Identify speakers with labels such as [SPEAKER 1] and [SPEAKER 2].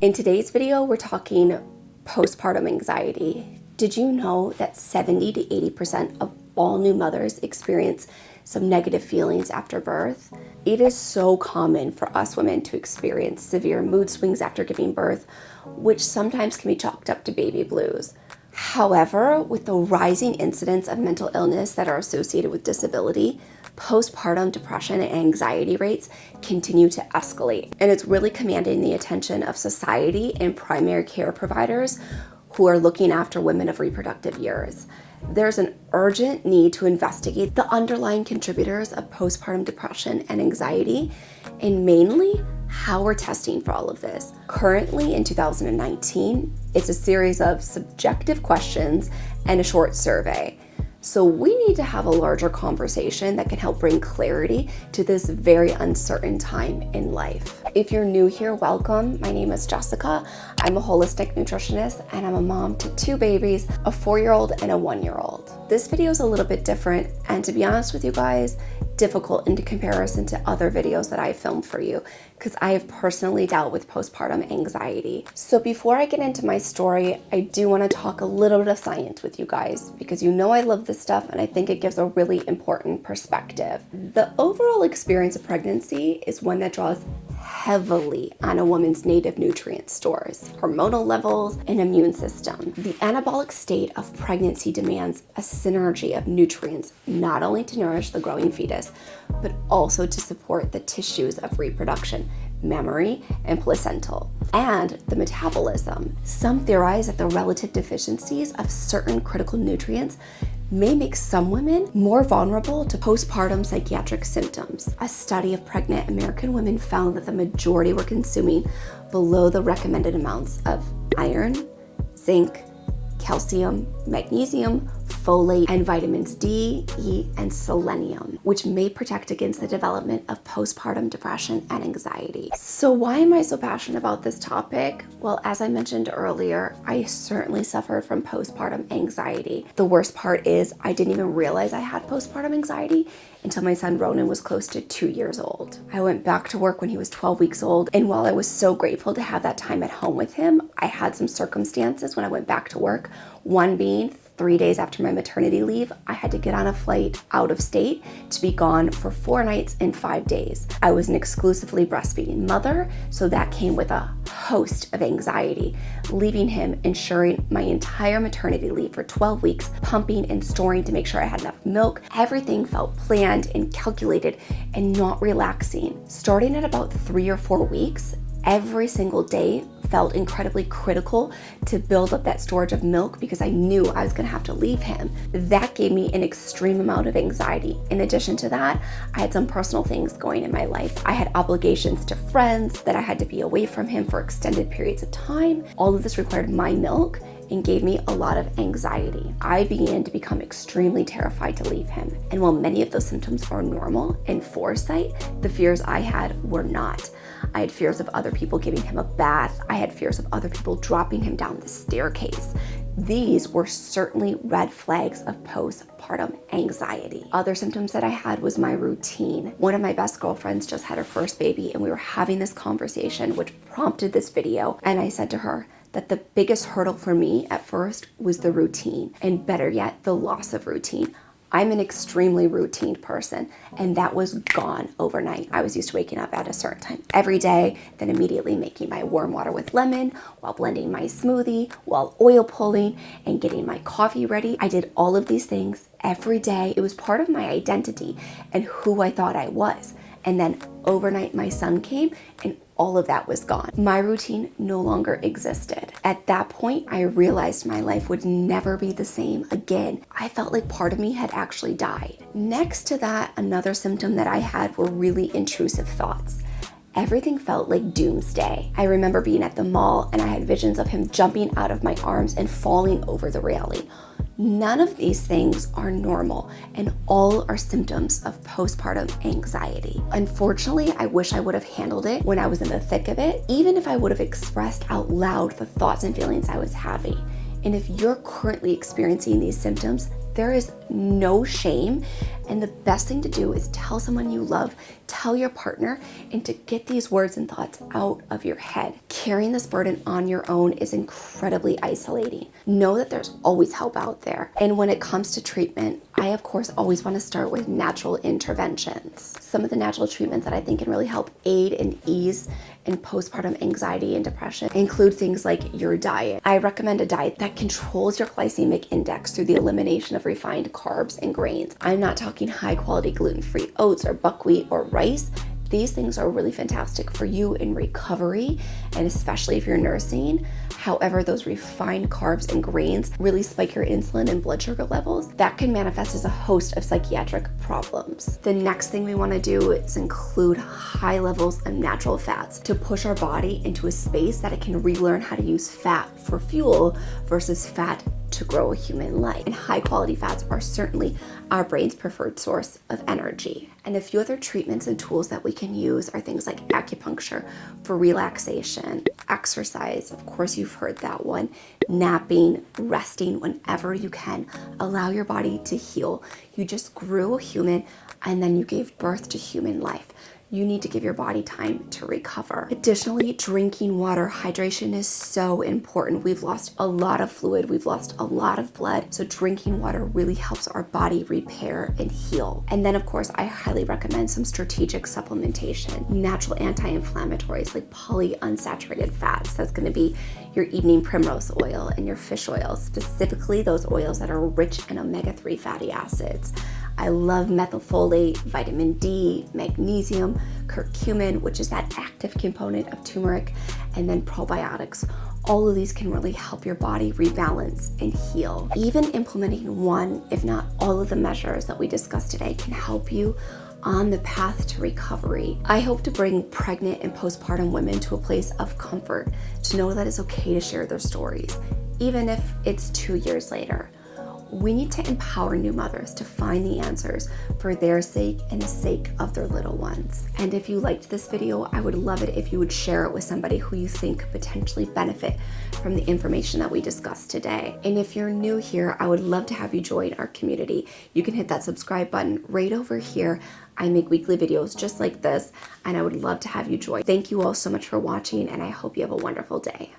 [SPEAKER 1] In today's video, we're talking postpartum anxiety. Did you know that 70 to 80% of all new mothers experience some negative feelings after birth? It is so common for us women to experience severe mood swings after giving birth, which sometimes can be chalked up to baby blues. However, with the rising incidence of mental illness that are associated with disability, postpartum depression and anxiety rates continue to escalate. And it's really commanding the attention of society and primary care providers who are looking after women of reproductive years. There's an urgent need to investigate the underlying contributors of postpartum depression and anxiety, and mainly how we're testing for all of this. Currently in 2019, it's a series of subjective questions and a short survey. So we need to have a larger conversation that can help bring clarity to this very uncertain time in life. If you're new here, welcome. My name is Jessica. I'm a holistic nutritionist and I'm a mom to 2 babies, a 4-year-old and a 1-year-old. This video is a little bit different, and to be honest with you guys, difficult in comparison to other videos that I filmed for you, because I have personally dealt with postpartum anxiety. So before I get into my story, I do want to talk a little bit of science with you guys, because you know I love this stuff and I think it gives a really important perspective. The overall experience of pregnancy is one that draws heavily on a woman's native nutrient stores, hormonal levels, and immune system. The anabolic state of pregnancy demands a synergy of nutrients, not only to nourish the growing fetus, but also to support the tissues of reproduction, mammary and placental, and the metabolism. Some theorize that the relative deficiencies of certain critical nutrients may make some women more vulnerable to postpartum psychiatric symptoms. A study of pregnant American women found that the majority were consuming below the recommended amounts of iron, zinc, calcium, magnesium, folate, and vitamins D, E, and selenium, which may protect against the development of postpartum depression and anxiety. So why am I so passionate about this topic? Well, as I mentioned earlier, I certainly suffered from postpartum anxiety. The worst part is I didn't even realize I had postpartum anxiety until my son Ronan was close to 2 years old. I went back to work when he was 12 weeks old, and while I was so grateful to have that time at home with him, I had some circumstances when I went back to work. One being 3 days after my maternity leave, I had to get on a flight out of state to be gone for 4 nights and 5 days. I was an exclusively breastfeeding mother, so that came with a host of anxiety, leaving him ensuring my entire maternity leave for 12 weeks, pumping and storing to make sure I had enough milk. Everything felt planned and calculated and not relaxing. Starting at about 3 or 4 weeks, every single day felt incredibly critical to build up that storage of milk because I knew I was gonna have to leave him. That gave me an extreme amount of anxiety. In addition to that, I had some personal things going in my life. I had obligations to friends that I had to be away from him for extended periods of time. All of this required my milk and gave me a lot of anxiety. I began to become extremely terrified to leave him. And while many of those symptoms are normal in foresight, the fears I had were not. I had fears of other people giving him a bath. I had fears of other people dropping him down the staircase. These were certainly red flags of postpartum anxiety. Other symptoms that I had was my routine. One of my best girlfriends just had her first baby, and we were having this conversation, which prompted this video. And I said to her that the biggest hurdle for me at first was the routine, and better yet, the loss of routine. I'm an extremely routine person, and that was gone overnight. I was used to waking up at a certain time every day, then immediately making my warm water with lemon, while blending my smoothie, while oil pulling, and getting my coffee ready. I did all of these things every day. It was part of my identity and who I thought I was. And then overnight, my son came, and all of that was gone. My routine no longer existed. At that point, I realized my life would never be the same again. I felt like part of me had actually died. Next to that, another symptom that I had were really intrusive thoughts. Everything felt like doomsday. I remember being at the mall and I had visions of him jumping out of my arms and falling over the railing. None of these things are normal, and all are symptoms of postpartum anxiety. Unfortunately, I wish I would have handled it when I was in the thick of it, even if I would have expressed out loud the thoughts and feelings I was having. And if you're currently experiencing these symptoms, There is no shame, and the best thing to do is tell someone you love, tell your partner, and to get these words and thoughts out of your head. Carrying this burden on your own is incredibly isolating. Know that there's always help out there. And when it comes to treatment, I of course always want to start with natural interventions. Some of the natural treatments that I think can really help aid and ease in postpartum anxiety and depression include things like your diet. I recommend a diet that controls your glycemic index through the elimination of refined carbs and grains. I'm not talking high quality gluten-free oats or buckwheat or rice. These things are really fantastic for you in recovery, and especially if you're nursing. However, those refined carbs and grains really spike your insulin and blood sugar levels. That can manifest as a host of psychiatric problems. The next thing we want to do is include high levels of natural fats to push our body into a space that it can relearn how to use fat for fuel versus fat to grow a human life. And high quality fats are certainly our brain's preferred source of energy. And a few other treatments and tools that we can use are things like acupuncture for relaxation, exercise, of course you've heard that one, napping, resting whenever you can. Allow your body to heal. You just grew a human and then you gave birth to human life. You need to give your body time to recover. Additionally, drinking water. Hydration is so important. We've lost a lot of fluid. We've lost a lot of blood. So drinking water really helps our body repair and heal. And then of course, I highly recommend some strategic supplementation. Natural anti-inflammatories like polyunsaturated fats. That's gonna be your evening primrose oil and your fish oil, specifically those oils that are rich in omega-3 fatty acids. I love methylfolate, vitamin D, magnesium, curcumin, which is that active component of turmeric, and then probiotics. All of these can really help your body rebalance and heal. Even implementing one, if not all of the measures that we discussed today can help you on the path to recovery. I hope to bring pregnant and postpartum women to a place of comfort, to know that it's okay to share their stories, even if it's 2 years later. We need to empower new mothers to find the answers for their sake and the sake of their little ones. And if you liked this video, I would love it if you would share it with somebody who you think could potentially benefit from the information that we discussed today. And if you're new here, I would love to have you join our community. You can hit that subscribe button right over here. I make weekly videos just like this, and I would love to have you join. Thank you all so much for watching, and I hope you have a wonderful day.